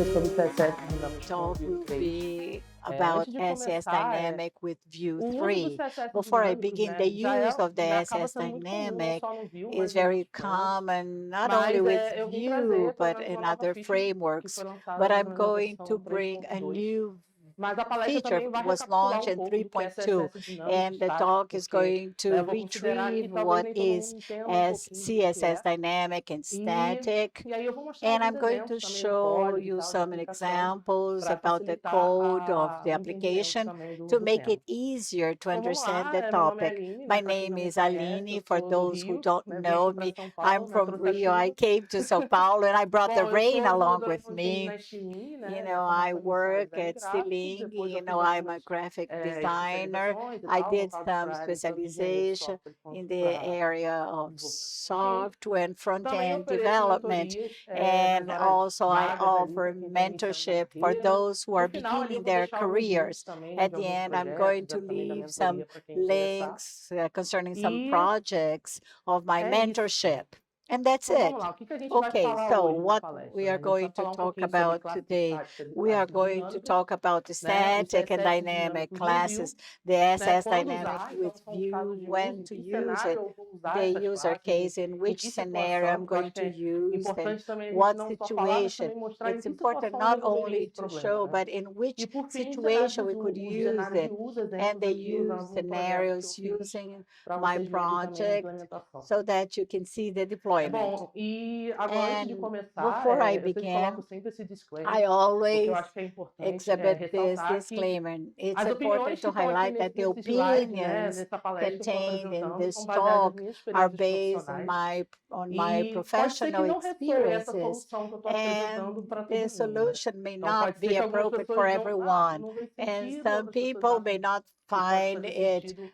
sobre o CSS The dinâmico com talk Vue will 3. be Antes about de SS começar, Dynamic with Vue o uso dos 3. CSS Before I dinâmicos, begin, the né, já use of the né, acaba SS sendo muito comum, não Dynamic só no Vue, is mas em very outros frameworks. common, not only Mas with eu vim Vue, trazer, por but exemplo, in uma nova other feature que frameworks. foi lançada But mais I'm ou menos na going to versão bring a 3.2. new Mas a palestra feature também vai was recapitular launched in pouco do que é 3.2, CSS dinâmico and the estático, talk is porque going to eu vou considerar que retrieve talvez what nem todo is mundo entenda as pouquinho do que CSS Dynamic and static. E aí eu vou mostrar And alguns I'm going to exemplos também do show código e you tal, de some aplicação, examples para about the facilitar code of the o entendimento application também to do make tema. it easier to Então vamos understand lá, the meu nome é topic. Aline, My né? Para quem name não me is conhece, Aline. eu For sou do those who Rio, don't né? Vim know aqui para me, São I'm Paulo, né? from Trouxe a Rio. I chuva. came to Sao Paulo and I brought the Bom, eu rain sou along desenvolvedor with infantil me. na Estilingue, You né? Minha know, I formação inicial é work design at gráfico, Stiling, depois eu fiz I'm a algumas graphic designer. especializações e I tal, did voltados some para a área de desenvolvimento de specialization software in the para area of desenvolvimento. software and Também front-end ofereço development. mentorias nas And horas also I vagas ali offer para quem está iniciando na mentorship for carreira. those who No are final ali eu beginning vou their deixar alguns links careers. também, né, At de the alguns end, I'm going projetos, to também da leave some mentoria para quem interessar. links concerning some E projects of my é isso. mentorship. And that's Então vamos it. lá, o que que a gente vai Okay, falar so hoje na what palestra, we né? A are gente vai going to falar um talk pouquinho sobre about classes today, estáticas e we are classes going to dinâmicas, talk about the né? Os static and CSS dynamic dinâmicos no Vue, classes, the né? SS Quando dynamic usar, então with são os casos Vue, de uso, when em to que use cenário it, eu vou usar the essas user classes, case, in em which que scenario situação, I'm porque eu going acho que to é use, and importante também a gente what não só falar, mas situation. também mostrar em It's que important situação eu not resolveria only esse to problema, show, né? but in which E por fim, situation we could os use cenários de it. uso, And exemplos they aqui use usando no projeto que eu scenarios fiz, using para my vocês verem também a project implementação. so that you can see the deployment. Bom, e agora antes de And começar, before I eu sempre coloco begin, sempre esse disclaimer, I porque eu always acho que é importante exhibit this ressaltar que disclaimer. It's as important opiniões que to estão aqui highlight that the nesse slide, né, opinions nessa palestra que eu estou contained in apresentando, são this baseadas nas talk minhas are experiências based profissionais. on my E pode ser que professional não ressoe essa experiences, solução que eu estou apresentando and para the todo mundo, né? solution may Então not pode ser be que algumas appropriate for pessoas everyone, não veem and sentido, some outras pessoas people may acham not que pode find fazer it sentido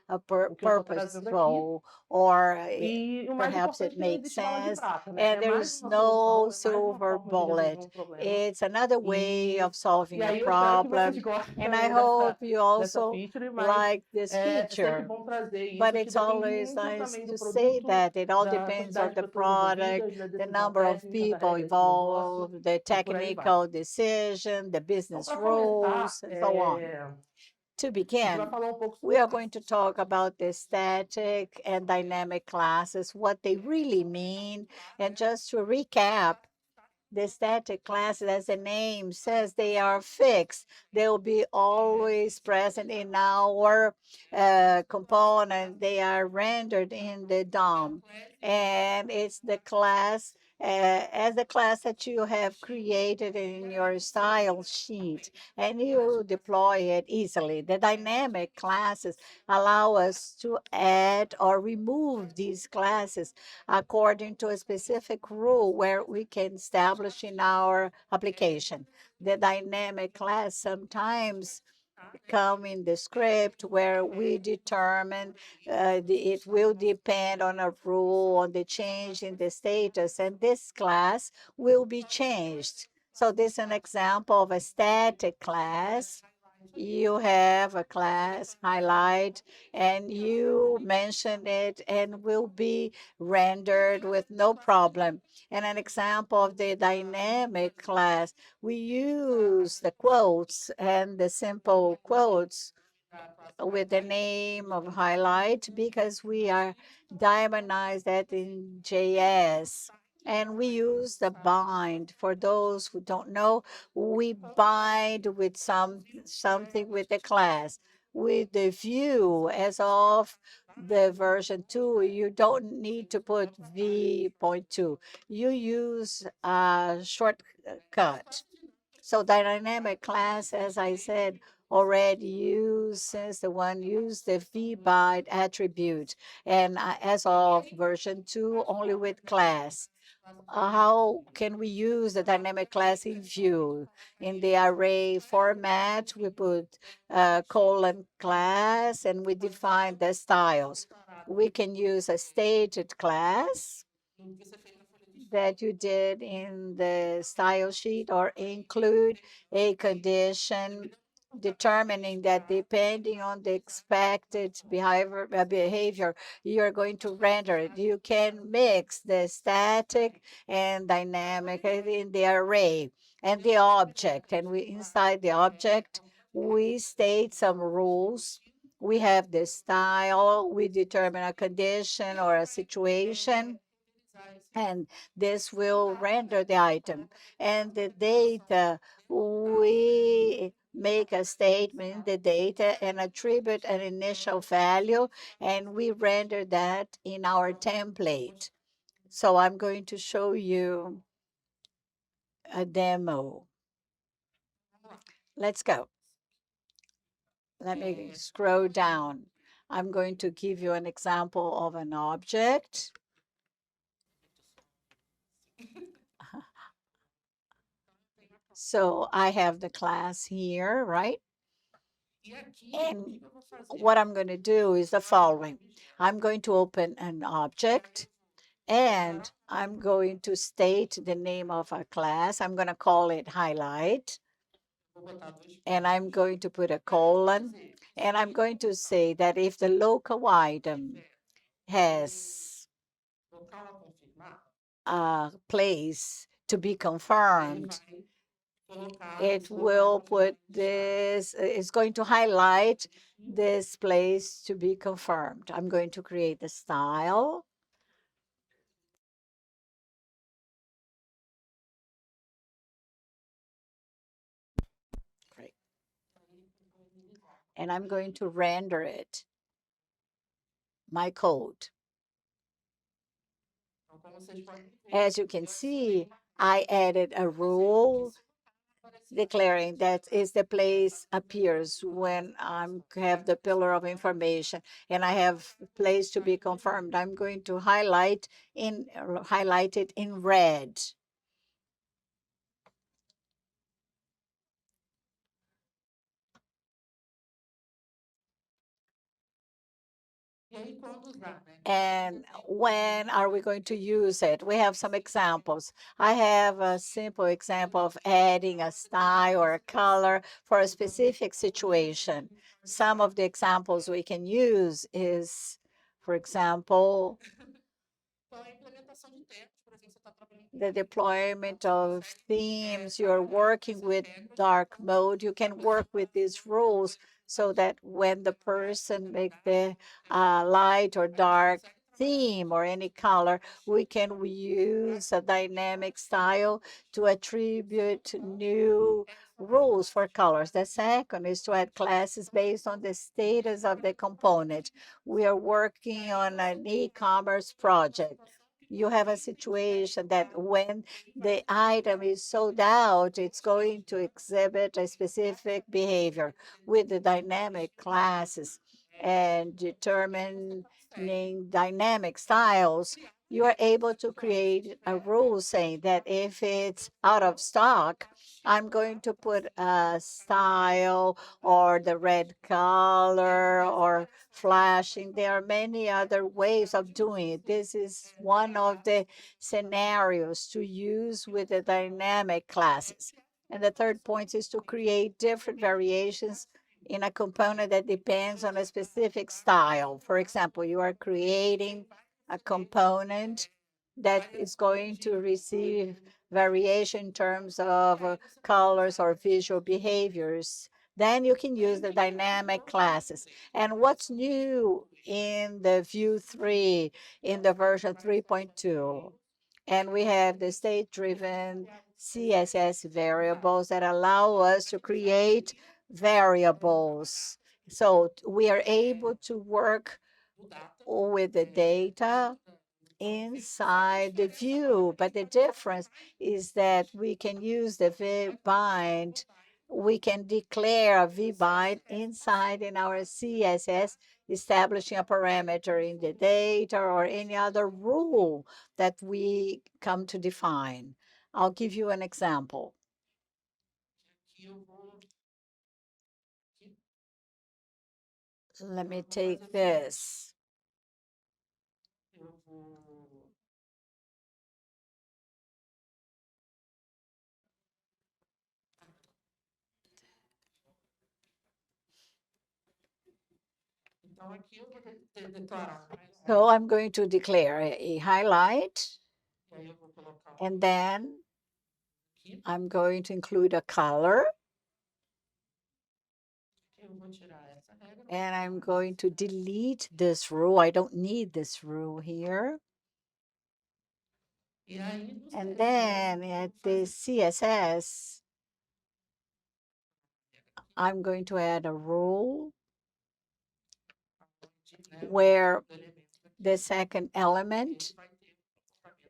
o que eu estou trazendo aqui. purposeful, or E o mais perhaps importante it é que não makes existe bala de sense, prata, né? and É there mais is uma no solução, é mais uma silver forma de resolver bullet. um problema. It's another way of solving E a aí eu espero que vocês problem, gostem and I também hope you dessa also feature, mas like this é sempre feature. bom trazer But isso, que it's depende always muito nice também do to say produto, that it all da depends on quantidade de the pessoas product, envolvidas, da the decisão number of técnica, da people regra de negócio involved, the e por aí vai. technical decision, the Então, business para começar, rules, and so on. To a gente vai begin, falar um pouco we sobre are going to talk about the static and dynamic classes, what they really mean. And just to recap, the static classes, as the name says, they are fixed. They will be always present in our component. They are rendered in the DOM. And it's the class, as the class that you have created in your style sheet, and you deploy it easily. The dynamic classes allow us to add or remove these classes according to a specific rule where we can establish in our application. The dynamic class sometimes come in the script where we determine it will depend on a rule, on the change in the status, and this class will be changed. So this is an example of a static class. You have a class highlight and you mention it and will be rendered with no problem. And an example of the dynamic class, we use the quotes and the simple quotes with the name of highlight because we are diamondized that in JS. And we use the bind. For those who don't know, we bind with something with the class. With the view, as of the version 2, you don't need to put v.2. You use a shortcut. So dynamic class, as I said, already uses the one used the vbyte attribute, and as of version 2, only with class. How can we use the dynamic class in Vue? In the array format, we put colon class and we define the styles. We can use a stated class that you did in the style sheet or include a condition determining that depending on the expected behavior, you're going to render it. You can mix the static and dynamic in the array and the object. And we inside the object, we state some rules. We have the style, we determine a condition or a situation, and this will render the item. And the data, we make a statement in the data and attribute an initial value, and we render that in our template. So I'm going to show you a demo. Let's go. Let me scroll down. I'm going to give you an example of an object. So I have the class here, right? And what I'm going to do is the following. I'm going to open an object and I'm going to state the name of a class. I'm going to call it highlight. And I'm going to put a colon. And I'm going to say that if the local item has a place to be confirmed, it will put this, it's going to highlight this place to be confirmed. I'm going to create the style. Great. And I'm going to render it, my code. As you can see, I added a rule declaring that is the place appears when I have the pillar of information and I have place to be confirmed. I'm going to highlight it in red. And when are we going to use it? We have some examples. I have a simple example of adding a style or a color for a specific situation. Some of the examples we can use is, for example, the deployment of themes. You're working with dark mode. You can work with these rules so that when the person makes the light or dark theme or any color, we can use a dynamic style to attribute new rules for colors. The second is to add classes based on the status of the component. We are working on an e-commerce project. You have a situation that when the item is sold out, it's going to exhibit a specific behavior with the dynamic classes and determining dynamic styles. You are able to create a rule saying that if it's out of stock, I'm going to put a style or the red color or flashing. There are many other ways of doing it. This is one of the scenarios to use with the dynamic classes. And the third point is to create different variations in a component that depends on a specific style. For example, you are creating a component that is going to receive variation in terms of colors or visual behaviors. Then you can use the dynamic classes. And what's new in the View 3, in the version 3.2? And we have the state-driven CSS variables that allow us to create variables. So we are able to work with the data inside the view, but the difference is that we can use the vbind. We can declare a vbind inside in our CSS, establishing a parameter in the data or any other rule that we come to define. I'll give you an example. Let me take this. So I'm going to declare a highlight, and then I'm going to include a color, and I'm going to delete this row. I don't need this row here. And then at the CSS, I'm going to add a row where the second element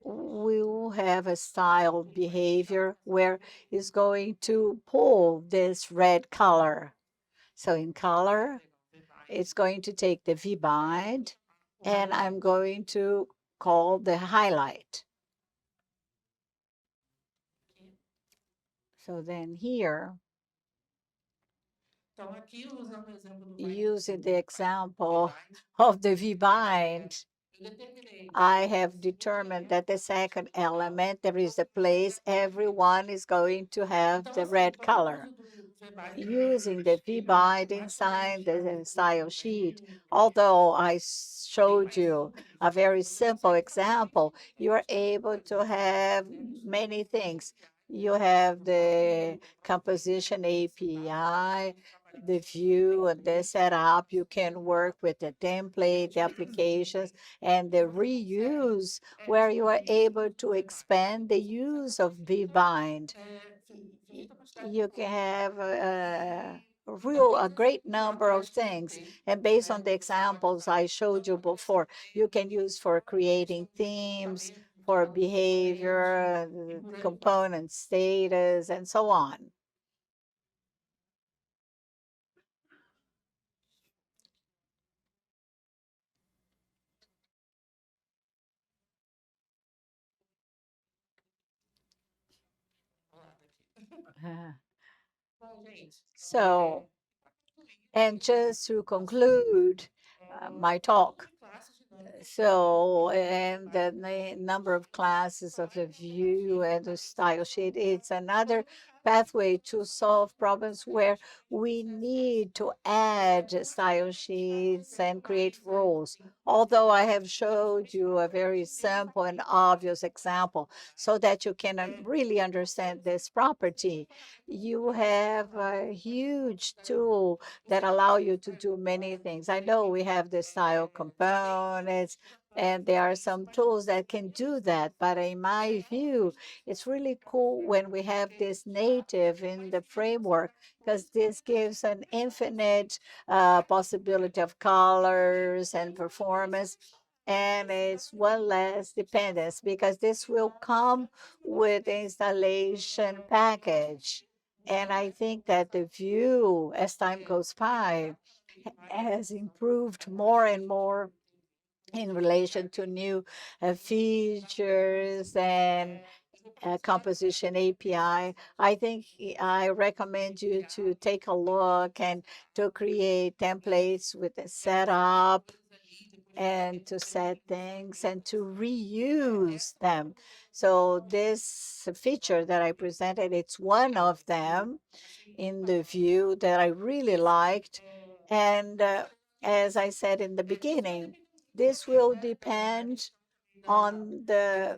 will have a style behavior where it's going to pull this red color. So in color, it's going to take the vbind, and I'm going to call the highlight. So then here, using the example of the vbind, I have determined that the second element, there is a place, everyone is going to have the red color. Using the vbind inside the style sheet, although I showed you a very simple example, you are able to have many things. You have the composition API, the view and the setup. You can work with the template, the applications, and the reuse, where you are able to expand the use of vbind. You can have a great number of things. And based on the examples I showed you before, you can use for creating themes, for behavior, component status, and so on. Uh, So, and just to conclude my talk, so, and the number of classes of the view and the style sheet, it's another pathway to solve problems where we need to add style sheets and create rules. Although I have showed you a very simple and obvious example so that you can really understand this property, you have a huge tool that allow you to do many things. I know we have the style components, and there are some tools that can do that. But in my view, it's really cool when we have this native in the framework, because this gives an infinite possibility of colors and performance. And it's one less dependence because this will come with the installation package. And I think that the view, as time goes by, has improved more and more in relation to new features and composition API. I think I recommend you to take a look and to create templates with a setup and to set things and to reuse them. So this feature that I presented, it's one of them in the view that I really liked. And as I said in the beginning, this will depend on the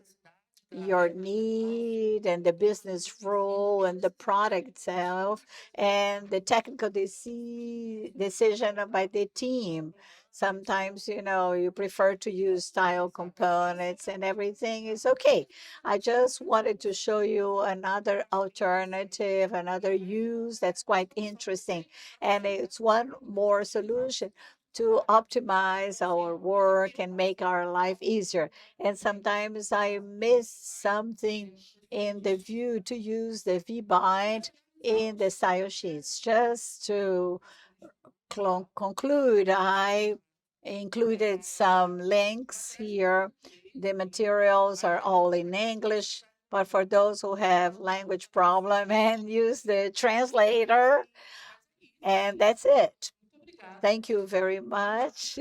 your need and the business role and the product itself and the technical decision by the team. Sometimes, you prefer to use style components and everything is okay. I just wanted to show you another alternative, another use that's quite interesting. And it's one more solution to optimize our work and make our life easier. And sometimes I miss something in the view to use the vbind in the style sheets. Just to conclude, I included some links here. The materials are all in English, but for those who have language problem and use the translator, and that's it. Thank you very much.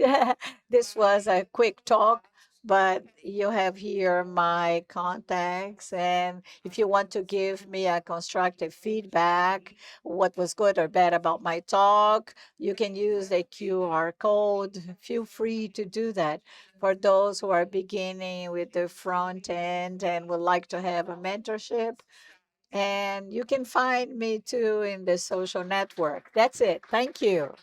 This was a quick talk, but you have here my contacts. And if you want to give me a constructive feedback, what was good or bad about my talk, you can use the QR code. Feel free to do that. For those who are beginning with the front end and would like to have a mentorship, and you can find me too in the social network. That's it. Thank you.